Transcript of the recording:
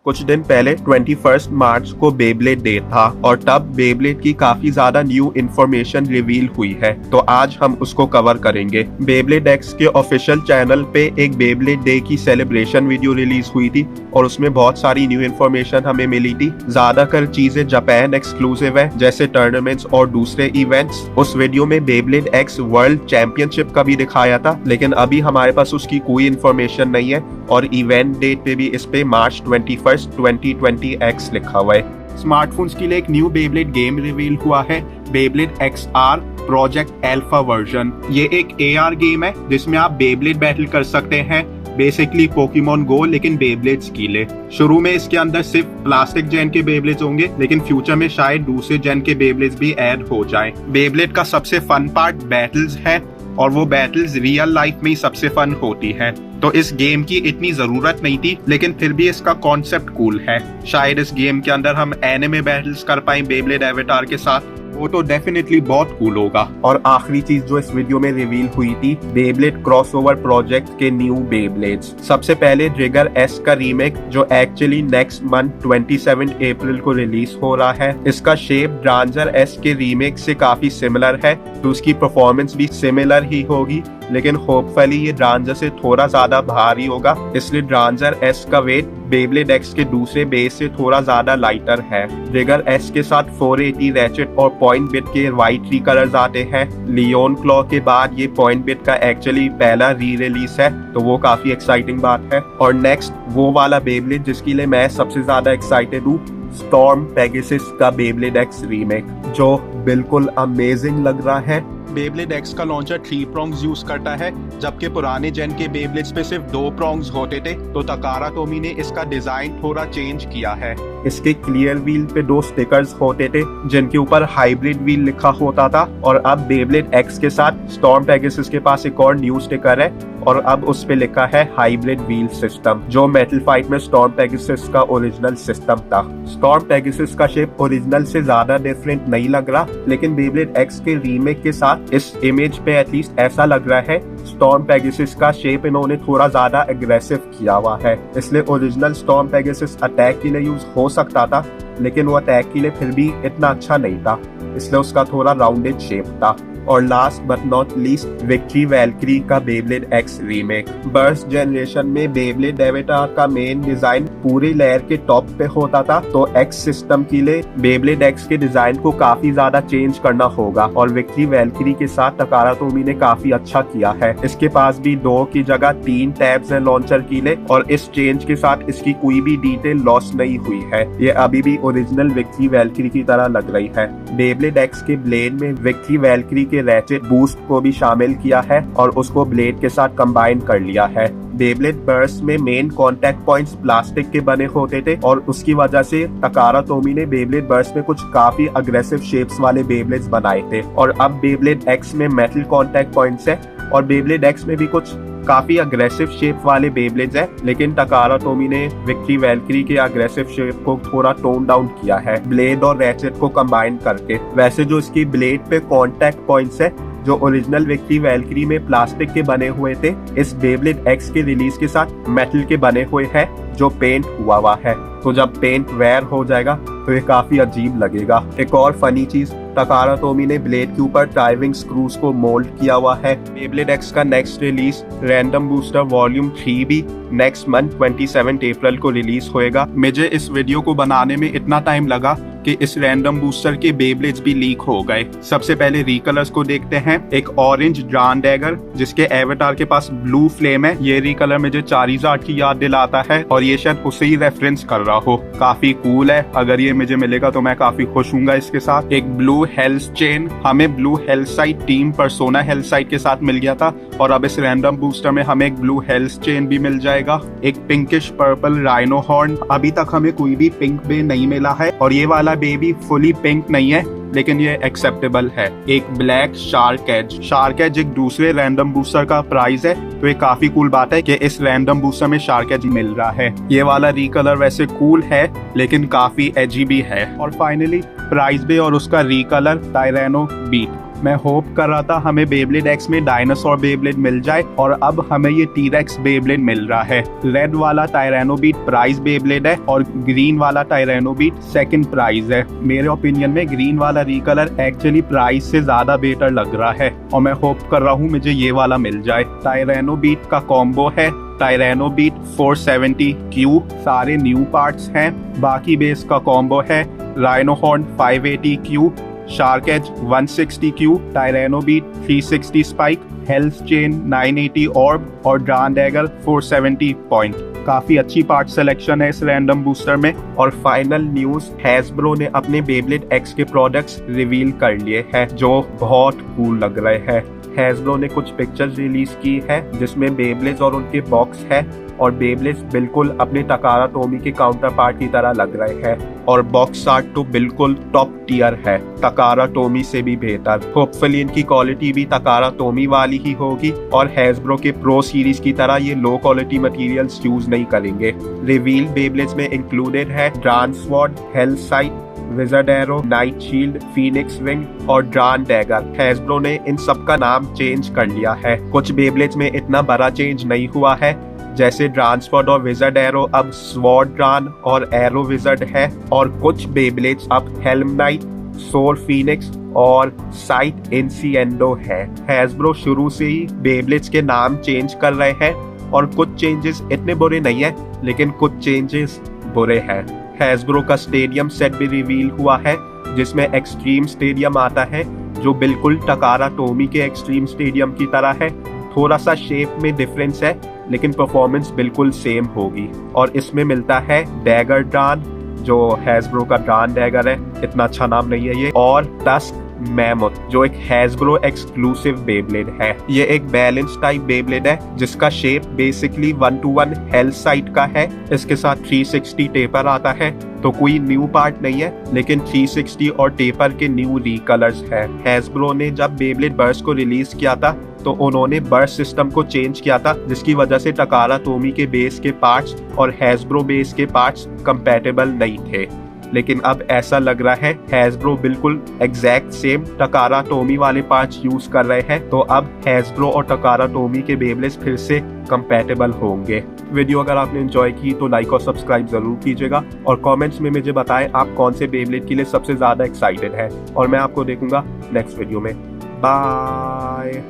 कुछ दिन पहले 21 मार्च को बेब्लेड डे था और तब बेब्लेड की काफी ज्यादा न्यू इन्फॉर्मेशन रिवील हुई है, तो आज हम उसको कवर करेंगे। बेब्लेड एक्स के ऑफिशियल चैनल पे एक बेब्लेड डे की सेलिब्रेशन वीडियो रिलीज हुई थी और उसमें बहुत सारी न्यू इन्फॉर्मेशन हमें मिली थी। ज्यादातर चीजें जापान एक्सक्लूसिव है, जैसे टूर्नामेंट्स और दूसरे इवेंट्स। उस वीडियो में बेब्लेड एक्स वर्ल्ड चैंपियनशिप का भी दिखाया था, लेकिन अभी हमारे पास उसकी कोई इन्फॉर्मेशन नहीं है और इवेंट डेट पे भी इस पे मार्च 21, 2020 एक्स लिखा हुआ है। स्मार्टफोन्स के लिए एक न्यू बेब्लेड गेम रिवील हुआ है, Beyblade XR project alpha version. ये एक AR गेम है जिसमें आप बेब्लेड बैटल कर सकते हैं, बेसिकली पोकेमॉन गो लेकिन बेब्लेड्स के लिए। शुरू में इसके अंदर सिर्फ प्लास्टिक जेन के बेब्लेड्स होंगे, लेकिन फ्यूचर में शायद दूसरे जेन के बेब्लेड्स भी ऐड हो जाएं। बेब्लेड का सबसे फन पार्ट बैटल्स है और वो बैटल्स रियल लाइफ में ही सबसे फन होती है, तो इस गेम की इतनी जरूरत नहीं थी, लेकिन फिर भी इसका कॉन्सेप्ट कूल है। शायद इस गेम के अंदर हम एनिमे बैटल्स कर पाए बेब्लेड एवेटार के साथ, वो तो डेफिनेटली बहुत कूल होगा। और आखिरी चीज जो इस वीडियो में रिवील हुई थी, बेब्लेड क्रॉसओवर प्रोजेक्ट के न्यू बेब्लेड्स। सबसे पहले ट्रिगर S का रीमेक जो एक्चुअली नेक्स्ट मंथ 27 अप्रैल को रिलीज हो रहा है। इसका शेप ड्रांजर S के रीमेक से काफी सिमिलर है, तो उसकी परफॉर्मेंस भी सिमिलर ही होगी, लेकिन होपफुली ये ड्रांजर से थोड़ा ज्यादा भारी होगा, इसलिए ड्रांजर S का वेट बेब्लेड एक्स के दूसरे बेस से थोड़ा ज्यादा लाइटर है। ट्रिगर S के साथ 480 रैचेट और पॉइंट बिट के वाइट 3 कलर्स आते हैं। लियोन क्लॉ के बाद ये पॉइंट बिट का एक्चुअली पहला री रिलीज है, तो वो काफी एक्साइटिंग बात है। और नेक्स्ट वो वाला बेब्लेड जिसके लिए मैं सबसे ज्यादा एक्साइटेड हूँ, स्टॉर्म पेगासस का बेब्लेड एक्स रीमेक, जो बिल्कुल अमेजिंग लग रहा है। बेब्लेड एक्स का लॉन्चर 3 प्रोंग्स यूज करता है, जबकि पुराने जेन के बेब्लेड्स पे सिर्फ 2 प्रोंग्स होते थे, तो तकारा टोमी ने इसका डिजाइन थोड़ा चेंज किया है। इसके क्लियर व्हील पे 2 स्टिकर्स होते थे जिनके ऊपर हाइब्रिड व्हील लिखा होता था, और अब बेब्लेड एक्स के साथ स्टॉर्म पेगासस के पास एक और न्यू स्टिकर है और अब उस पे लिखा है हाइब्रिड व्हील सिस्टम, जो मेटल फाइट में स्टॉर्म पेगासस का ओरिजिनल सिस्टम था। स्टॉर्म पेगासस का शेप ओरिजिनल से ज्यादा डिफरेंट नहीं लग रहा, लेकिन बेब्लेड एक्स के रीमेक के साथ इस इमेज पे एटलीस्ट ऐसा लग रहा है स्टॉर्म पेगासस का शेप इन्होंने थोड़ा ज्यादा एग्रेसिव किया हुआ है। इसलिए ओरिजिनल स्टॉर्म पेगासस अटैक के लिए यूज हो सकता था, लेकिन वो अटैक के लिए फिर भी इतना अच्छा नहीं था, इसलिए उसका थोड़ा राउंडेड शेप था। और last but not least, Victory Valkyrie का Beyblade X remake. Burst generation में बेब्लेड एवेटार का मेन डिजाइन पूरी लेयर के टॉप पे होता था, तो एक्स सिस्टम के लिए बेब्लेड एक्स के डिजाइन को काफी ज्यादा चेंज करना होगा, और विक्ट्री वैल्क्री के साथ तकारा टोमी ने काफी अच्छा किया है। इसके पास भी 2 की जगह 3 टैब्स हैं लॉन्चर के लिए, और इस चेंज के साथ इसकी कोई भी डिटेल लॉस नहीं हुई है। ये अभी भी ओरिजिनल विक्ट्री वैल्क्री की तरह लग रही है। बेब्लेड एक्स के ब्लेड में विक्ट्री वैल्क्री के रैचेट बूस्ट को भी शामिल किया है और उसको ब्लेड के साथ कंबाइन कर लिया है। बेब्लेड बर्स्ट में मेन कांटेक्ट पॉइंट्स प्लास्टिक के बने होते थे, और उसकी वजह से तकारा टोमी ने बेब्लेड बर्स्ट में कुछ काफी अग्रेसिव शेप्स वाले बेब्लेड्स बनाए थे, और अब बेब्लेड एक्स में मेटल कांटेक्ट पॉइंट्स है, और बेब्लेड एक्स में भी कुछ काफी अग्रेसिव शेप वाले बेब्लेड्स है, लेकिन तकारा टोमी ने विक्ट्री वैल्क्री के अग्रेसिव शेप को थोड़ा टोन डाउन किया है ब्लेड और रैचेट को कंबाइन करके। वैसे जो इसकी ब्लेड पे कांटेक्ट पॉइंट्स है, जो ओरिजिनल विक्ट्री वैल्क्री में प्लास्टिक के बने हुए थे, इस बेब्लेड एक्स के रिलीज के साथ मेटल के बने हुए हैं जो पेंट हुआ है, तो जब पेंट वेयर हो जाएगा तो ये काफी अजीब लगेगा। एक और फनी चीज, तकारा टोमी ने ब्लेड के ऊपर ड्राइविंग स्क्रूज को मोल्ड किया हुआ है। बेब्लेड एक्स का next release random booster volume 3 भी नेक्स्ट मंथ 27 अप्रैल को रिलीज होएगा। मुझे इस वीडियो को बनाने में इतना टाइम लगा कि इस रैंडम बूस्टर के बेब्लेड्स भी लीक हो गए। सबसे पहले रीकलर्स को देखते हैं। एक ऑरेंज ड्रान डैगर जिसके एवेटार के पास ब्लू फ्लेम है, ये रीकलर मुझे चारिज़ार्ड की याद दिलाता है, और ये शायद उसे ही रेफरेंस कर रहा हो। काफी कूल है, अगर ये मुझे मिलेगा तो मैं काफी खुश हूँ इसके साथ। एक ब्लू हेल्स चेन, हमें blue Hells Scythe team persona Hells Scythe के साथ मिल गया था, और अब इस रैंडम बूस्टर में हमें एक ब्लू हेल्स चेन भी मिल जाएगा। एक पिंकिश पर्पल राइनो हॉर्न, अभी तक हमें कोई भी पिंक बे नहीं मिला है, और ये वाला बेबी फुली पिंक नहीं है, लेकिन ये एक्सेप्टेबल है। एक ब्लैक शार्क एज एक दूसरे रैंडम बूस्टर का प्राइस है, तो ये काफी कूल बात है कि इस रैंडम बूस्टर में शार्क एज मिल रहा है। ये वाला रीकलर वैसे कूल है, लेकिन काफी एजी भी है। और फाइनली प्राइस बे और उसका रीकलर टायरेनो बीट। मैं होप कर रहा था हमें बेब्लेड एक्स में डायनासोर बेब्लेड मिल जाए और अब हमें ये टीरेक्स बेब्लेड मिल रहा है। रेड वाला टायरेनोबीट प्राइज बेब्लेड है और ग्रीन वाला टायरेनोबीट सेकंड प्राइज है। मेरे ओपिनियन में ग्रीन वाला रिकलर एक्चुअली प्राइस से ज्यादा बेटर लग रहा है और मैं होप कर रहा हूँ मुझे ये वाला मिल जाए। टायरेनोबीट का कॉम्बो है टायरेनोबीट 470Q, सारे न्यू पार्ट्स हैं। बाकी बेस का कॉम्बो है Rhinohorn 580Q, shark edge 160Q, Tyrannobeat 360 spike, hells chain 980 orb और ड्रान डैगर 470 पॉइंट। काफी अच्छी पार्ट सिलेक्शन है इस रैंडम बूस्टर में। और फाइनल न्यूज, हैसब्रो ने अपने बेब्लेड एक्स के प्रोडक्ट्स रिवील कर लिए हैं जो बहुत कूल लग रहे हैं। हैसब्रो ने कुछ पिक्चर्स रिलीज की है जिसमें बेब्लेड्स और उनके बॉक्स है और बेब्लेड्स बिल्कुल अपने टकारा टोमी के काउंटर पार्ट की तरह लग रहे हैं और बॉक्स आर्ट तो बिल्कुल टॉप टियर है, टकारा टोमी से भी बेहतर। होपफुली इनकी क्वालिटी भी टकारा टोमी वाली ही होगी और हैसब्रो के प्रो सीरीज की तरह ये लो क्वालिटी मटेरियल्स यूज नहीं करेंगे। रिवील बेब्लेड्स में इंक्लूडेड है Dransword, Hells Scythe, Wizard Arrow, Knight Shield, Phoenix Wing और ड्रान डैगर। हैसब्रो ने इन सब का नाम चेंज कर लिया है। कुछ बेब्लेड्स में इतना बड़ा चेंज नहीं हुआ है, जैसे ड्रांसफॉर्ड और विजर्ड एरो अब स्वॉर्ड ड्रान और एरो विजर्ड है और कुछ बेब्लेड्स अब हेल्म नाइट, सोर फीनिक्स और साइट इंसिएंडो है। हैसब्रो शुरू से ही बेब्लेड्स के नाम चेंज कर रहे हैं और कुछ चेंजेस इतने बुरे नहीं है लेकिन कुछ चेंजेस बुरे हैं। हैसब्रो का स्टेडियम सेट भी रिवील हुआ है जिसमें एक्सट्रीम स्टेडियम आता है जो बिल्कुल टकारा टोमी के एक्सट्रीम स्टेडियम की तरह है। थोड़ा सा शेप में डिफरेंस है लेकिन परफॉर्मेंस बिल्कुल सेम होगी। और इसमें मिलता है डैगर ड्रान जो हैसब्रो का ड्रान डैगर है, इतना अच्छा नाम नहीं है ये, और टस्क मैमथ जो एक हैसब्रो एक्सक्लूसिव बेब्लेड है। ये एक बैलेंस टाइप बेब्लेड है जिसका शेप बेसिकली 1:1 हेलसाइट का है। इसके साथ 360 टेपर आता है तो कोई न्यू पार्ट नहीं है लेकिन 360 और टेपर के न्यू रिकलर्स है। हैसब्रो ने जब बेब्लेड बर्स्ट को रिलीज किया था तो उन्होंने बर्स्ट सिस्टम को चेंज किया था जिसकी वजह से टकारा टोमी के बेस के पार्ट्स और हैसब्रो बेस के पार्ट्स कंपैटिबल नहीं थे। लेकिन अब ऐसा लग रहा है हैसब्रो बिल्कुल एग्जैक्ट सेम टकारा टोमी वाले पार्ट्स यूज कर रहे हैं, तो अब हैसब्रो और टकारा टोमी के बेब्लेड्स फिर से कंपैटिबल होंगे। वीडियो अगर आपने एंजॉय की तो लाइक और सब्सक्राइब जरूर कीजिएगा और कमेंट्स में मुझे बताएं आप कौन से बेब्लेड के लिए सबसे ज्यादा एक्साइटेड है और मैं आपको देखूंगा नेक्स्ट वीडियो में। बाय।